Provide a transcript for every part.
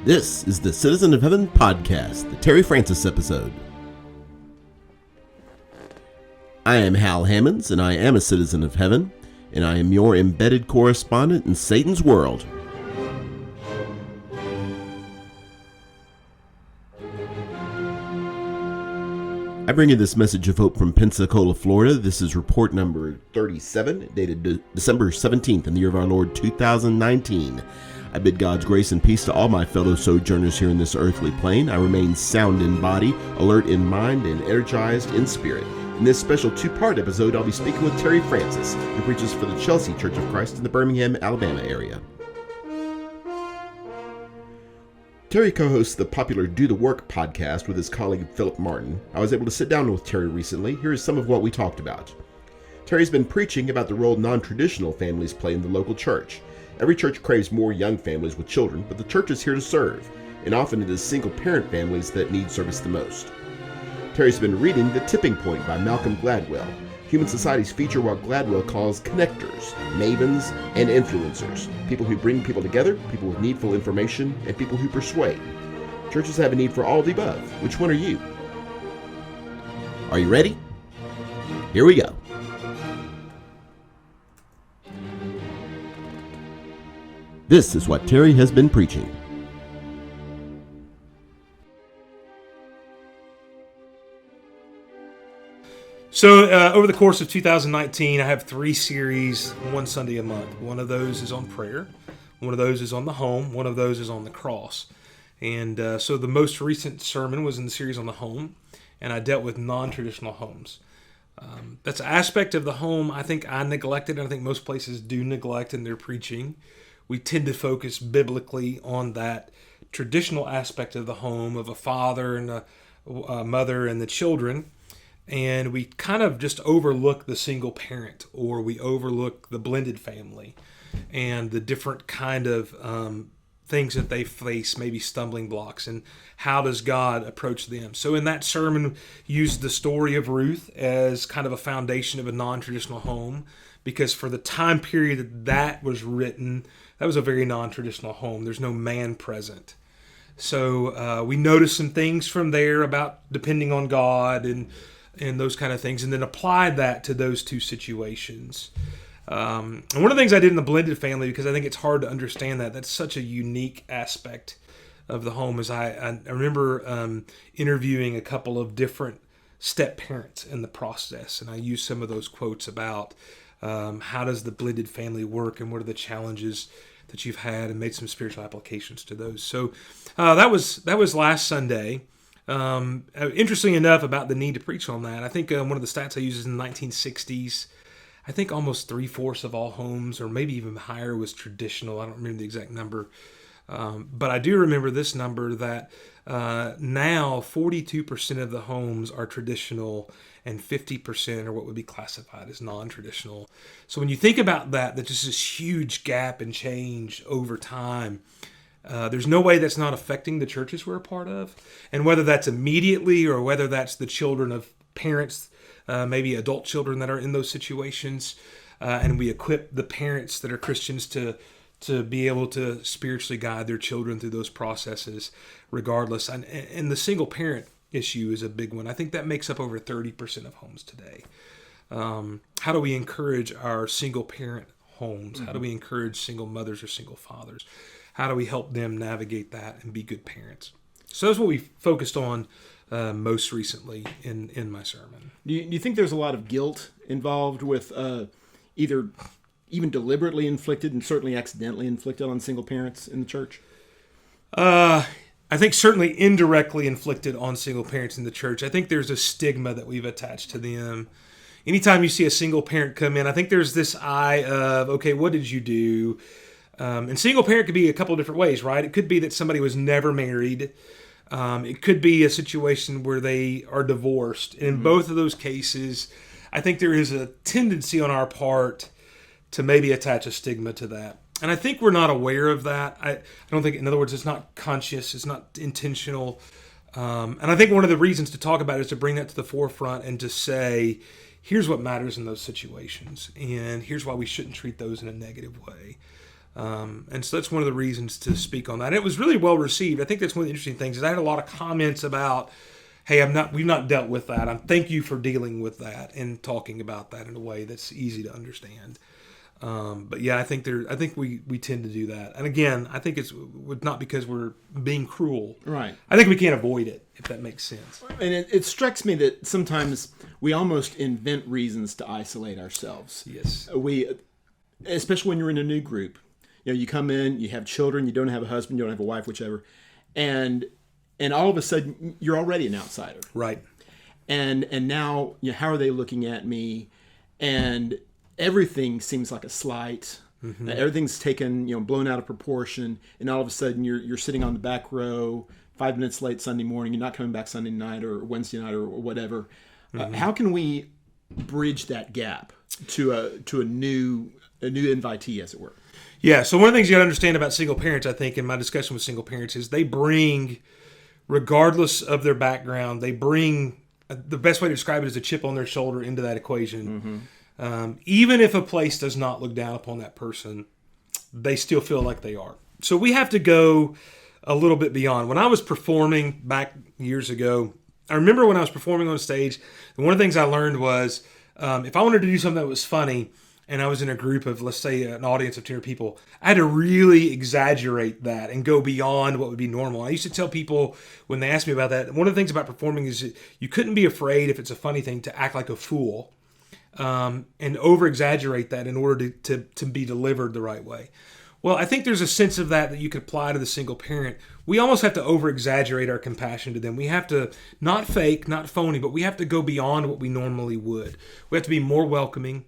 This is the Citizen of Heaven podcast, the Terry Francis episode. I am Hal Hammonds, and I am a citizen of heaven, and I am your embedded correspondent in Satan's world. I bring you this message of hope from Pensacola, Florida. This is report number 37, dated December 17th in the year of our Lord 2019. I bid God's grace and peace to all my fellow sojourners here in this earthly plane. I remain sound in body, alert in mind, and energized in spirit. In this special two-part episode, I'll be speaking with Terry Francis, who preaches for the Chelsea Church of Christ in the Birmingham, Alabama area. Terry co-hosts the popular Do the Work podcast with his colleague Philip Martin. I was able to sit down with Terry recently. Here is some of what we talked about. Terry's been preaching about the role non-traditional families play in the local church. Every church craves more young families with children, but the church is here to serve, and often it is single-parent families that need service the most. Terry's been reading The Tipping Point by Malcolm Gladwell. Human societies feature what Gladwell calls connectors, mavens, and influencers. People who bring people together, people with needful information, and people who persuade. Churches have a need for all of the above. Which one are you? Are you ready? Here we go. This is what Terry has been preaching. So over the course of 2019, I have 3 series, one Sunday a month. One of those is on prayer. One of those is on the home. One of those is on the cross. And so the most recent sermon was in the series on the home, and I dealt with non-traditional homes. That's an aspect of the home I think I neglected, and I think most places do neglect in their preaching. We tend to focus biblically on that traditional aspect of the home, of a father and a mother and the children. And we kind of just overlook the single parent, or we overlook the blended family and the different kind of things that they face, maybe stumbling blocks, and how does God approach them. So in that sermon, used the story of Ruth as kind of a foundation of a non-traditional home, because for the time period that was written, that was a very non-traditional home. There's no man present. So we noticed some things from there about depending on God and those kind of things, and then applied that to those two situations. And one of the things I did in the blended family, because I think it's hard to understand that's such a unique aspect of the home, is I remember interviewing a couple of different step parents in the process, and I used some of those quotes about how does the blended family work and what are the challenges that you've had, and made some spiritual applications to those. So that was last Sunday. Interesting enough about the need to preach on that, I think one of the stats I use is in the 1960s. I think almost 3/4 of all homes, or maybe even higher, was traditional. I don't remember the exact number. But I do remember this number, that now 42% of the homes are traditional and 50% are what would be classified as non-traditional. So when you think about that just this huge gap and change over time, there's no way that's not affecting the churches we're a part of. And whether that's immediately or whether that's the children of parents, maybe adult children that are in those situations, and we equip the parents that are Christians to be able to spiritually guide their children through those processes regardless. And the single parent issue is a big one. I think that makes up over 30% of homes today. How do we encourage our single parent homes? How do we encourage single mothers or single fathers? How do we help them navigate that and be good parents? So that's what we focused on most recently in my sermon. Do you think there's a lot of guilt involved with either even deliberately inflicted and certainly accidentally inflicted on single parents in the church? I think certainly indirectly inflicted on single parents in the church. I think there's a stigma that we've attached to them. Anytime you see a single parent come in, I think there's this eye of, okay, what did you do? And single parent could be a couple of different ways, right? It could be that somebody was never married. It could be a situation where they are divorced. And in both of those cases, I think there is a tendency on our part to maybe attach a stigma to that. And I think we're not aware of that. I don't think, in other words, it's not conscious, it's not intentional. And I think one of the reasons to talk about it is to bring that to the forefront and to say, here's what matters in those situations, and here's why we shouldn't treat those in a negative way. And so that's one of the reasons to speak on that. And it was really well received. I think that's one of the interesting things is I had a lot of comments about, hey, we've not dealt with that. Thank you for dealing with that and talking about that in a way that's easy to understand. But yeah, I think we tend to do that. And again, I think it's not because we're being cruel. Right. I think we can't avoid it, if that makes sense. And it strikes me that sometimes we almost invent reasons to isolate ourselves. Yes. Especially when you're in a new group. You come in, you have children, you don't have a husband, you don't have a wife, whichever, and all of a sudden you're already an outsider. Right. And now, how are they looking at me? And everything seems like a slight. Mm-hmm. Everything's taken, blown out of proportion, and all of a sudden you're sitting on the back row 5 minutes late Sunday morning. You're not coming back Sunday night or Wednesday night or whatever. Mm-hmm. How can we bridge that gap to a new invitee, as it were? Yeah, so one of the things you got to understand about single parents, I think, in my discussion with single parents, is they bring, regardless of their background, the best way to describe it is a chip on their shoulder into that equation. Mm-hmm. Even if a place does not look down upon that person, they still feel like they are. So we have to go a little bit beyond. When I was performing back years ago, I remember when I was performing on stage, one of the things I learned was if I wanted to do something that was funny, and I was in a group of, let's say, an audience of 200 people, I had to really exaggerate that and go beyond what would be normal. I used to tell people when they asked me about that, one of the things about performing is you couldn't be afraid, if it's a funny thing, to act like a fool and over-exaggerate that in order to be delivered the right way. Well, I think there's a sense of that you could apply to the single parent. We almost have to over-exaggerate our compassion to them. We have to, not fake, not phony, but we have to go beyond what we normally would. We have to be more welcoming.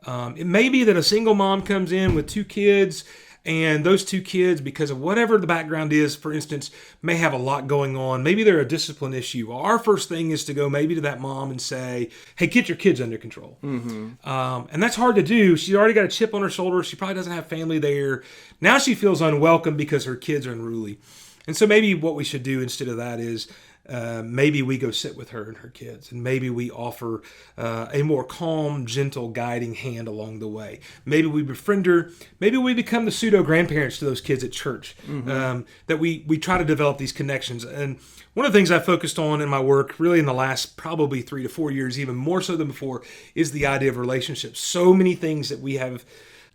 It may be that a single mom comes in with 2 kids, and those 2 kids, because of whatever the background is, for instance, may have a lot going on. Maybe they're a discipline issue. Well, our first thing is to go maybe to that mom and say, hey, get your kids under control. Mm-hmm. And that's hard to do. She's already got a chip on her shoulder. She probably doesn't have family there. Now she feels unwelcome because her kids are unruly. And so maybe what we should do instead of that is maybe we go sit with her and her kids, and maybe we offer a more calm, gentle, guiding hand along the way. Maybe we befriend her. Maybe we become the pseudo-grandparents to those kids at church. Mm-hmm. That we try to develop these connections. And one of the things I focused on in my work, really in the last probably 3 to 4 years, even more so than before, is the idea of relationships. So many things that we have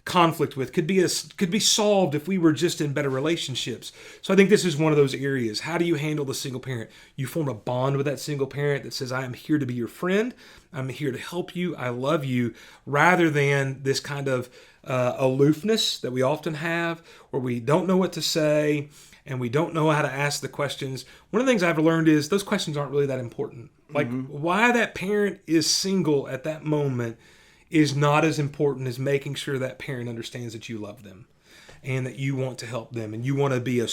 conflict with could be solved if we were just in better relationships. So I think this is one of those areas. How do you handle the single parent? You form a bond with that single parent that says, I am here to be your friend. I'm here to help you. I love you, rather than this kind of aloofness that we often have, where we don't know what to say and we don't know how to ask the questions. One of the things I've learned is those questions aren't really that important. Like why that parent is single at that moment is not as important as making sure that parent understands that you love them and that you want to help them and you want to be a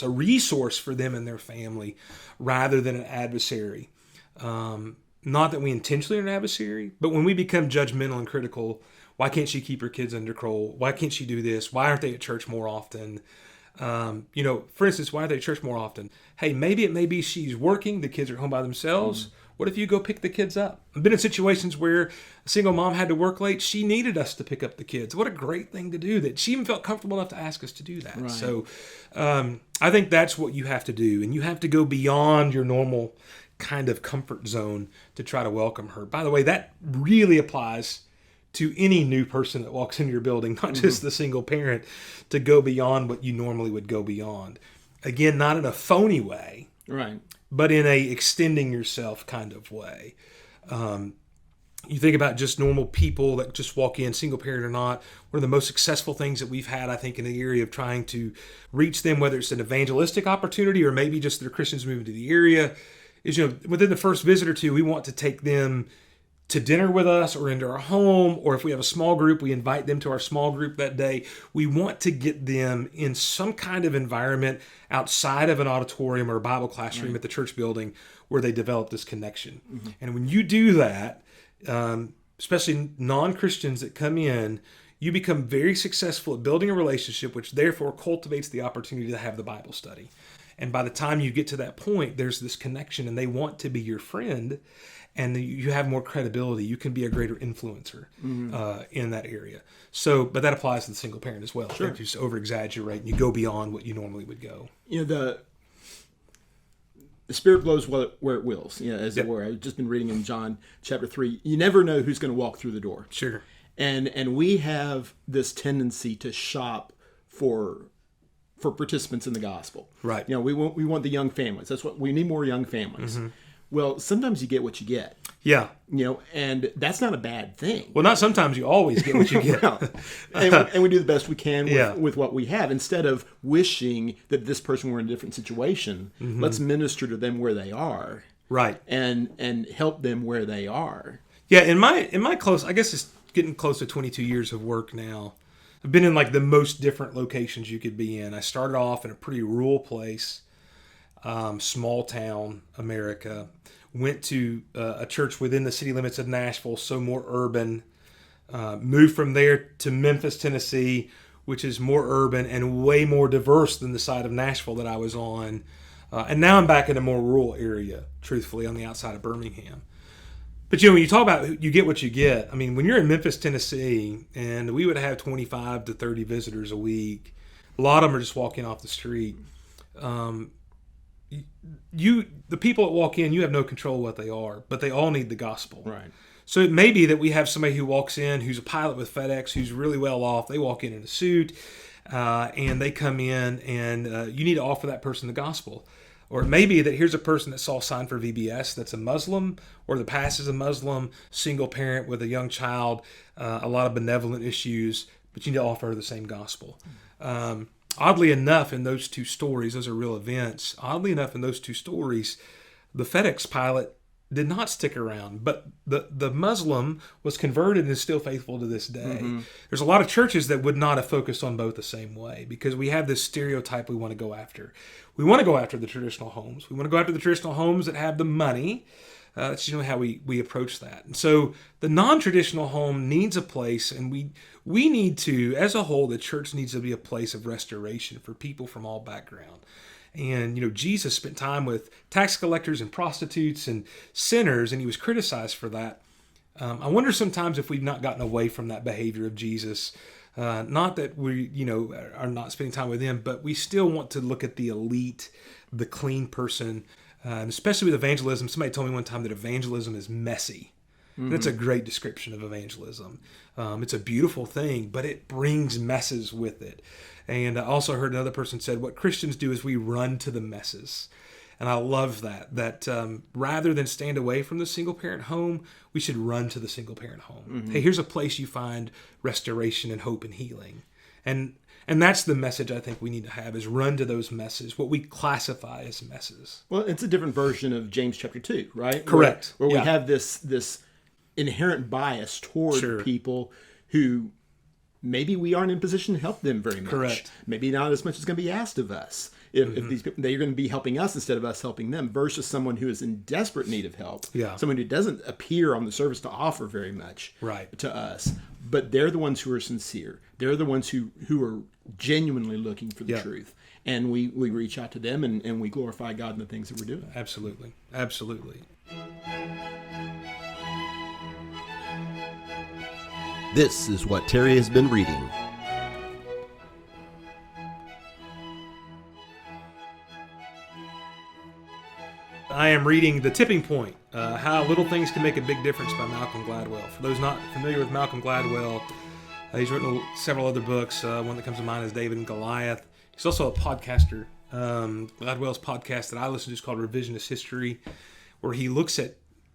resource for them and their family rather than an adversary. Not that we intentionally are an adversary, but when we become judgmental and critical, why can't she keep her kids under control? Why can't she do this? Why aren't they at church more often? For instance, why aren't they at church more often? Hey, maybe it may be she's working, the kids are home by themselves. What if you go pick the kids up? I've been in situations where a single mom had to work late. She needed us to pick up the kids. What a great thing to do, that she even felt comfortable enough to ask us to do that. Right. So I think that's what you have to do. And you have to go beyond your normal kind of comfort zone to try to welcome her. By the way, that really applies to any new person that walks into your building, not just the single parent, to go beyond what you normally would go beyond. Again, not in a phony way. Right. But in a extending yourself kind of way. You think about just normal people that just walk in, single parent or not. One of the most successful things that we've had, I think, in the area of trying to reach them, whether it's an evangelistic opportunity or maybe just they're Christians moving to the area, is, within the first visit or two, we want to take them to dinner with us or into our home, or if we have a small group, we invite them to our small group that day. We want to get them in some kind of environment outside of an auditorium or a Bible classroom at the church building where they develop this connection. Mm-hmm. And when you do that, especially non-Christians that come in, you become very successful at building a relationship, which therefore cultivates the opportunity to have the Bible study. And by the time you get to that point, there's this connection and they want to be your friend, and you have more credibility. You can be a greater influencer in that area. So, but that applies to the single parent as well. Sure. You just over-exaggerate and you go beyond what you normally would go. The Spirit blows where it wills, as Yep. it were. I've just been reading in John chapter 3. You never know who's going to walk through the door. Sure. And we have this tendency to shop for participants in the gospel. Right. We want the young families. That's what we need, more young families. Well, sometimes you get what you get. Yeah. And that's not a bad thing. Well, not sometimes. You always get what you get. No. And we do the best we can with what we have. Instead of wishing that this person were in a different situation, let's minister to them where they are. Right. And help them where they are. Yeah. In my close, I guess it's getting close to 22 years of work now. I've been in like the most different locations you could be in. I started off in a pretty rural place, small town, America. Went to a church within the city limits of Nashville, so more urban. Moved from there to Memphis, Tennessee, which is more urban and way more diverse than the side of Nashville that I was on. And now I'm back in a more rural area, truthfully, on the outside of Birmingham. But when you talk about you get what you get, I mean, when you're in Memphis, Tennessee, and we would have 25 to 30 visitors a week, a lot of them are just walking off the street. The people that walk in, you have no control of what they are, but they all need the gospel. Right. So it may be that we have somebody who walks in who's a pilot with FedEx, who's really well off. They walk in a suit, and they come in, and you need to offer that person the gospel. Or it may be that here's a person that saw a sign for VBS that's a Muslim, or the past is a Muslim, single parent with a young child, a lot of benevolent issues, but you need to offer her the same gospel. Oddly enough, in those two stories, those are real events. Oddly enough, in those two stories, the FedEx pilot did not stick around, but the Muslim was converted and is still faithful to this day. There's a lot of churches that would not have focused on both the same way because we have this stereotype we want to go after. We want to go after the traditional homes. We want to go after the traditional homes that have the money. That's how we approach that. And so the non-traditional home needs a place, and we need to, as a whole, the church needs to be a place of restoration for people from all backgrounds. And, Jesus spent time with tax collectors and prostitutes and sinners, and he was criticized for that. I wonder sometimes if we've not gotten away from that behavior of Jesus. Not that we, are not spending time with him, but we still want to look at the elite, the clean person, and especially with evangelism. Somebody told me one time that evangelism is messy. And that's a great description of evangelism. It's a beautiful thing, but it brings messes with it. And I also heard another person said, what Christians do is we run to the messes. And I love that rather than stand away from the single-parent home, we should run to the single-parent home. Hey, here's a place you find restoration and hope and healing. And that's the message I think we need to have, is run to those messes, what we classify as messes. Well, it's a different version of James chapter 2, right? Correct. Where we have this inherent bias toward people who maybe we aren't in position to help them very much. Correct. Maybe not as much as going to be asked of us. If these people, they're going to be helping us instead of us helping them, versus someone who is in desperate need of help. Yeah. Someone who doesn't appear on the surface to offer very much to us. But they're the ones who are sincere. They're the ones who are genuinely looking for the truth. And we reach out to them and we glorify God in the things that we're doing. Absolutely. Absolutely. This is what Terry has been reading. I am reading The Tipping Point, How Little Things Can Make a Big Difference by Malcolm Gladwell. For those not familiar with Malcolm Gladwell, he's written several other books. One that comes to mind is David and Goliath. He's also a podcaster. Gladwell's podcast that I listen to is called Revisionist History, where he looks at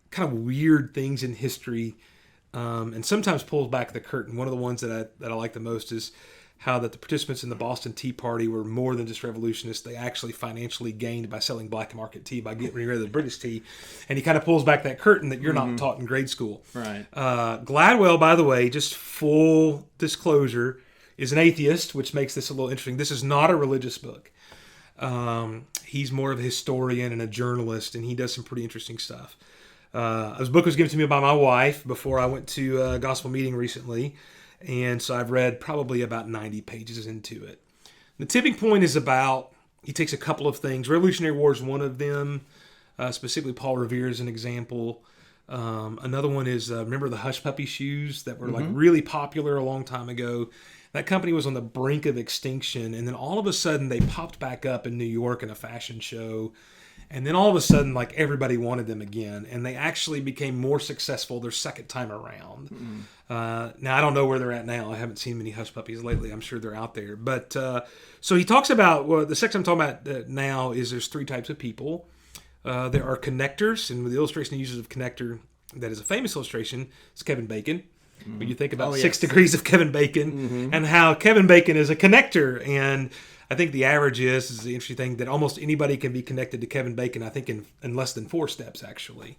kind of weird things in history and sometimes pulls back the curtain. One of the ones that I like the most is how that the participants in the Boston Tea Party were more than just revolutionists. They actually financially gained by selling black market tea, by getting rid of the British tea. And he kind of pulls back that curtain that you're not taught in grade school. Right. Gladwell, by the way, just full disclosure, is an atheist, which makes this a little interesting. This is not a religious book. He's more of a historian and a journalist, and he does some pretty interesting stuff. This book was given to me by my wife before I went to a gospel meeting recently. And so I've read probably about 90 pages into it. The Tipping Point is about he takes a couple of things. Revolutionary War is one of them. Specifically, Paul Revere is an example. Another one is, remember the Hush Puppy shoes that were like really popular a long time ago? That company was on the brink of extinction, and then all of a sudden they popped back up in New York in a fashion show, and then all of a sudden like everybody wanted them again, and they actually became more successful their second time around. Now I don't know where they're at now. I haven't seen many Hush Puppies lately. I'm sure they're out there. But so he talks about, well, the section I'm talking about now is there's three types of people. There are connectors, and the illustration he uses of connector that is a famous illustration is Kevin Bacon. When you think about 6 degrees of Kevin Bacon and how Kevin Bacon is a connector. And I think the average is the interesting thing, that almost anybody can be connected to Kevin Bacon, I think, in less than 4 steps, actually.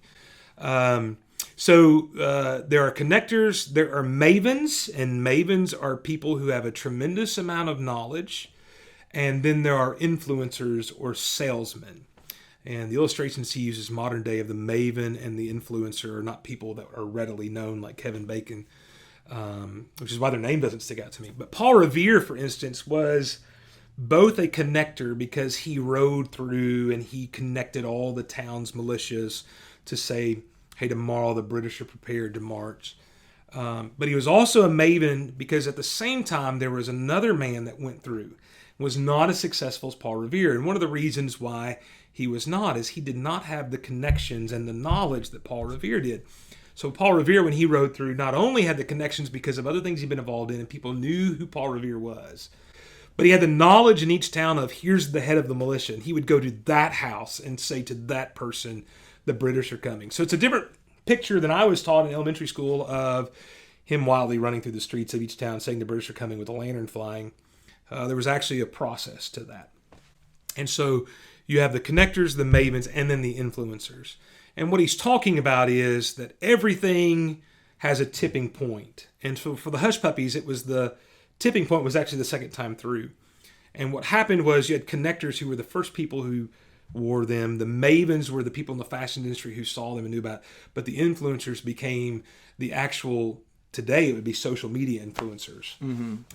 So there are connectors, there are mavens, and mavens are people who have a tremendous amount of knowledge. And then there are influencers or salesmen. And the illustrations he uses modern day of the maven and the influencer are not people that are readily known like Kevin Bacon, which is why their name doesn't stick out to me. But Paul Revere, for instance, was both a connector because he rode through and he connected all the town's militias to say, hey, tomorrow the British are prepared to march. But he was also a maven because at the same time there was another man that went through, was not as successful as Paul Revere. And one of the reasons why he was not is he did not have the connections and the knowledge that Paul Revere did. So Paul Revere, when he rode through, not only had the connections because of other things he'd been involved in and people knew who Paul Revere was, but he had the knowledge in each town of here's the head of the militia. And he would go to that house and say to that person, the British are coming. So it's a different picture than I was taught in elementary school of him wildly running through the streets of each town saying the British are coming with a lantern flying. There was actually a process to that. And so you have the connectors, the mavens, and then the influencers. And what he's talking about is that everything has a tipping point. And so for the Hush Puppies, it was the tipping point was actually the second time through. And what happened was you had connectors who were the first people who wore them. The mavens were the people in the fashion industry who saw them and knew about it. But the influencers became the actual, today it would be social media influencers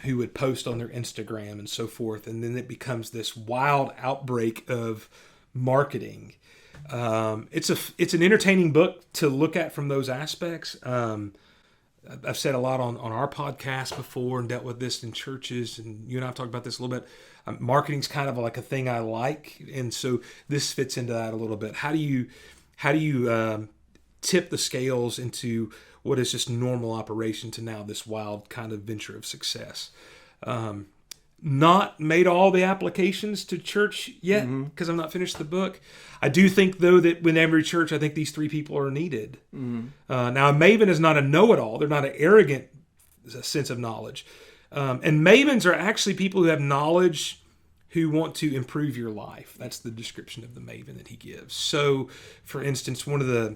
who would post on their Instagram and so forth. And then it becomes this wild outbreak of marketing. It's an entertaining book to look at from those aspects. I've said a lot on our podcast before and dealt with this in churches, and you and I have talked about this a little bit. Marketing's kind of like a thing I like, and so this fits into that a little bit. How do you tip the scales into what is just normal operation to now this wild kind of venture of success? Not made all the applications to church yet because I'm not finished the book. I do think, though, that in every church, I think these three people are needed. Now, a maven is not a know-it-all. They're not an arrogant sense of knowledge. And mavens are actually people who have knowledge who want to improve your life. That's the description of the maven that he gives. So, for instance, one of the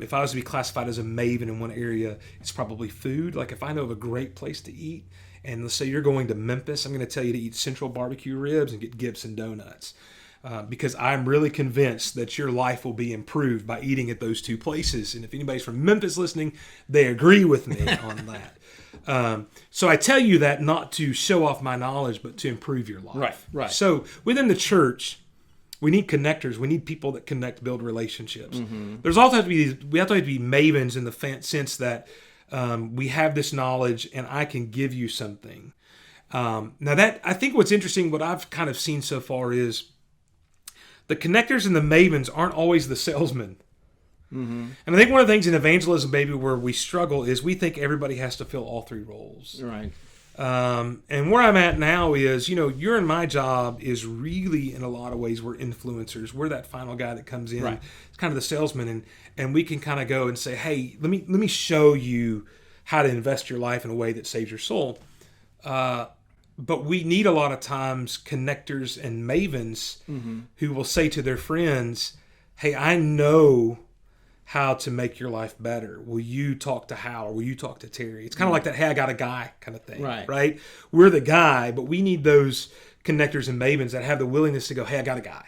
if I was to be classified as a maven in one area, it's probably food. Like if I know of a great place to eat, and let's say you're going to Memphis, I'm going to tell you to eat Central Barbecue Ribs and get Gibson Donuts. Because I'm really convinced that your life will be improved by eating at those two places. And if anybody's from Memphis listening, they agree with me on that. So I tell you that not to show off my knowledge, but to improve your life. Right. So within the church, we need connectors. We need people that connect, build relationships. There's also we have to be mavens in the sense that we have this knowledge and I can give you something. Now that I think what's interesting, what I've kind of seen so far is the connectors and the mavens aren't always the salesmen. And I think one of the things in evangelism, maybe where we struggle is we think everybody has to fill all three roles. Right. And where I'm at now is, your and my job is really, in a lot of ways, we're influencers. We're that final guy that comes in. Right. It's kind of the salesman, and we can kind of go and say, hey, let me show you how to invest your life in a way that saves your soul. But we need a lot of times connectors and mavens who will say to their friends, hey, I know how to make your life better. Will you talk to Hal or will you talk to Terry? It's kind of like that, hey, I got a guy kind of thing, right? We're the guy, but we need those connectors and mavens that have the willingness to go, hey, I got a guy.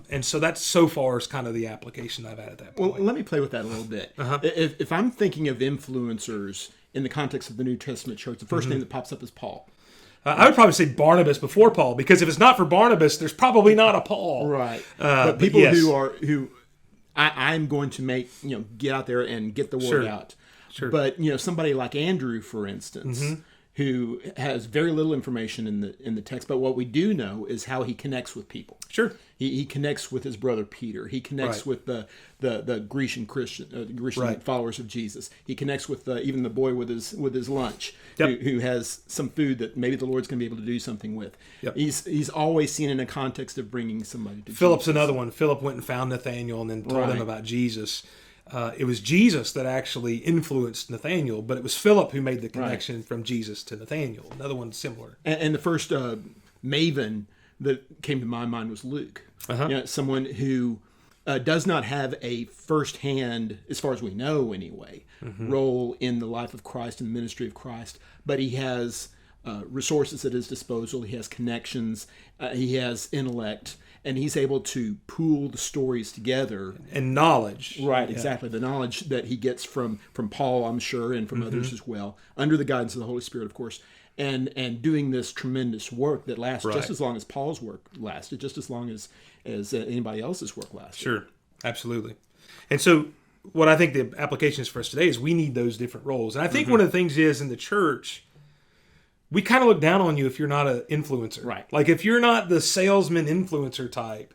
And so that's so far is kind of the application I've had at that point. Well, let me play with that a little bit. If I'm thinking of influencers in the context of the New Testament church, the first name that pops up is Paul. I would probably say Barnabas before Paul, because if it's not for Barnabas, there's probably not a Paul. Right. But people yes. who I'm going to make, get out there and get the word out. Sure. But somebody like Andrew, for instance, who has very little information in the text, but what we do know is how he connects with people. Sure. He connects with his brother Peter. He connects with the Grecian followers of Jesus. He connects with even the boy with his lunch, who has some food that maybe the Lord's going to be able to do something with. Yep. He's always seen in a context of bringing somebody to Philip's Jesus. another one. Philip went and found Nathanael and then told him about Jesus. It was Jesus that actually influenced Nathanael, but it was Philip who made the connection from Jesus to Nathanael. Another one similar. And the first maven that came to my mind was Luke. Someone who does not have a first-hand, as far as we know anyway, role in the life of Christ and the ministry of Christ, but he has resources at his disposal. He has connections. He has intellect. And he's able to pool the stories together. And knowledge. Right, exactly. The knowledge that he gets from Paul, I'm sure, and from others as well, under the guidance of the Holy Spirit, of course, and doing this tremendous work that lasts just as long as Paul's work lasted, just as long as anybody else's work lasted. Sure, absolutely. And so what I think the application is for us today is we need those different roles. And I think one of the things is in the church, we kind of look down on you if you're not an influencer. Right. Like if you're not the salesman influencer type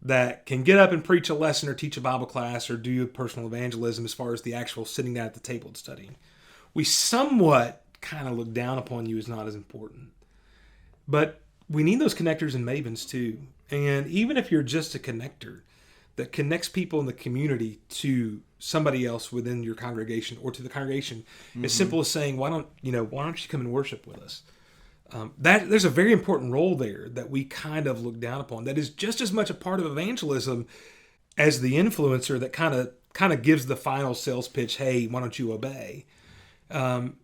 that can get up and preach a lesson or teach a Bible class or do personal evangelism as far as the actual sitting down at the table and studying, we somewhat kind of look down upon you as not as important. But we need those connectors and mavens too. And even if you're just a connector that connects people in the community to somebody else within your congregation or to the congregation, as simple as saying, why don't you come and worship with us? There's a very important role there that we kind of look down upon. That is just as much a part of evangelism as the influencer that kind of gives the final sales pitch. Hey, why don't you obey?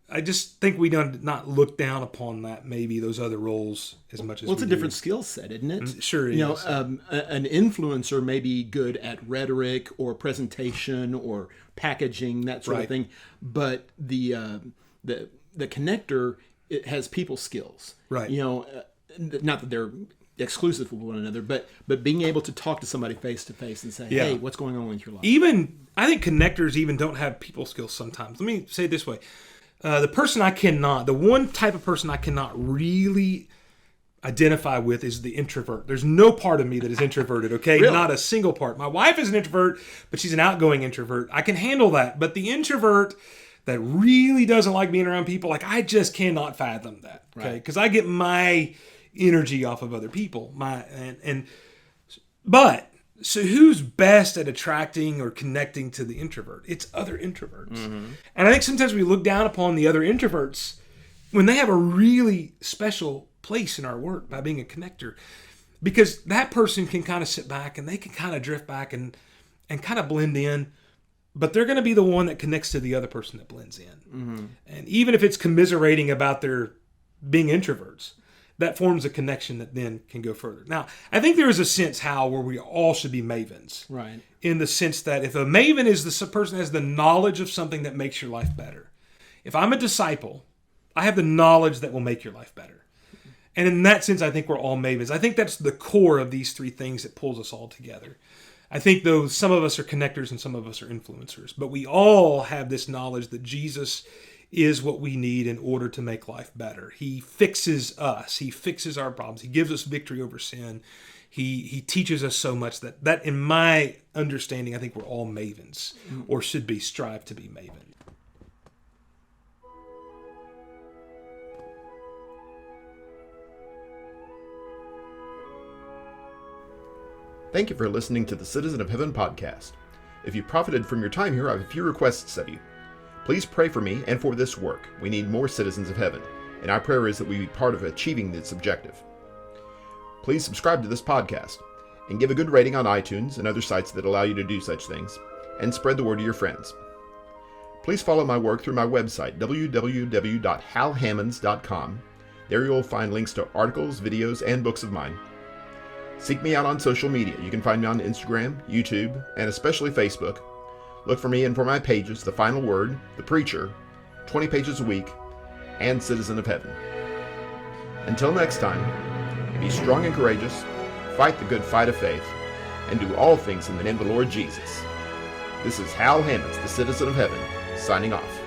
I just think we don't not look down upon that, maybe those other roles as much as it's a do. different skill set, isn't it? Sure it is. An influencer may be good at rhetoric or presentation or packaging, that sort of thing, but the connector, it has people skills. Right. Not that they're exclusive with one another, but being able to talk to somebody face to face and say, hey, what's going on with your life? Even I think connectors even don't have people skills sometimes. Let me say it this way. The one type of person I cannot really identify with is the introvert. There's no part of me that is introverted, okay? Really? Not a single part. My wife is an introvert, but she's an outgoing introvert. I can handle that. But the introvert that really doesn't like being around people, like I just cannot fathom that, okay? Because I get my energy off of other people. So who's best at attracting or connecting to the introvert? It's other introverts. And I think sometimes we look down upon the other introverts when they have a really special place in our work by being a connector, because that person can kind of sit back and they can kind of drift back and kind of blend in, but they're going to be the one that connects to the other person that blends in. And even if it's commiserating about their being introverts, that forms a connection that then can go further. Now, I think there is a sense where we all should be mavens. Right. In the sense that if a maven is the person that has the knowledge of something that makes your life better. If I'm a disciple, I have the knowledge that will make your life better. And in that sense, I think we're all mavens. I think that's the core of these three things that pulls us all together. I think though some of us are connectors and some of us are influencers, but we all have this knowledge that Jesus is what we need in order to make life better. He fixes us. He fixes our problems. He gives us victory over sin. He teaches us so much that in my understanding, I think we're all mavens, or should be, strive to be mavens. Thank you for listening to the Citizen of Heaven podcast. If you profited from your time here, I have a few requests of you. Please pray for me and for this work. We need more citizens of heaven, and our prayer is that we be part of achieving this objective. Please subscribe to this podcast, and give a good rating on iTunes and other sites that allow you to do such things, and spread the word to your friends. Please follow my work through my website, www.halhammonds.com. There you will find links to articles, videos, and books of mine. Seek me out on social media. You can find me on Instagram, YouTube, and especially Facebook. Look for me and for my pages, The Final Word, The Preacher, 20 Pages a Week, and Citizen of Heaven. Until next time, be strong and courageous, fight the good fight of faith, and do all things in the name of the Lord Jesus. This is Hal Hammons, the Citizen of Heaven, signing off.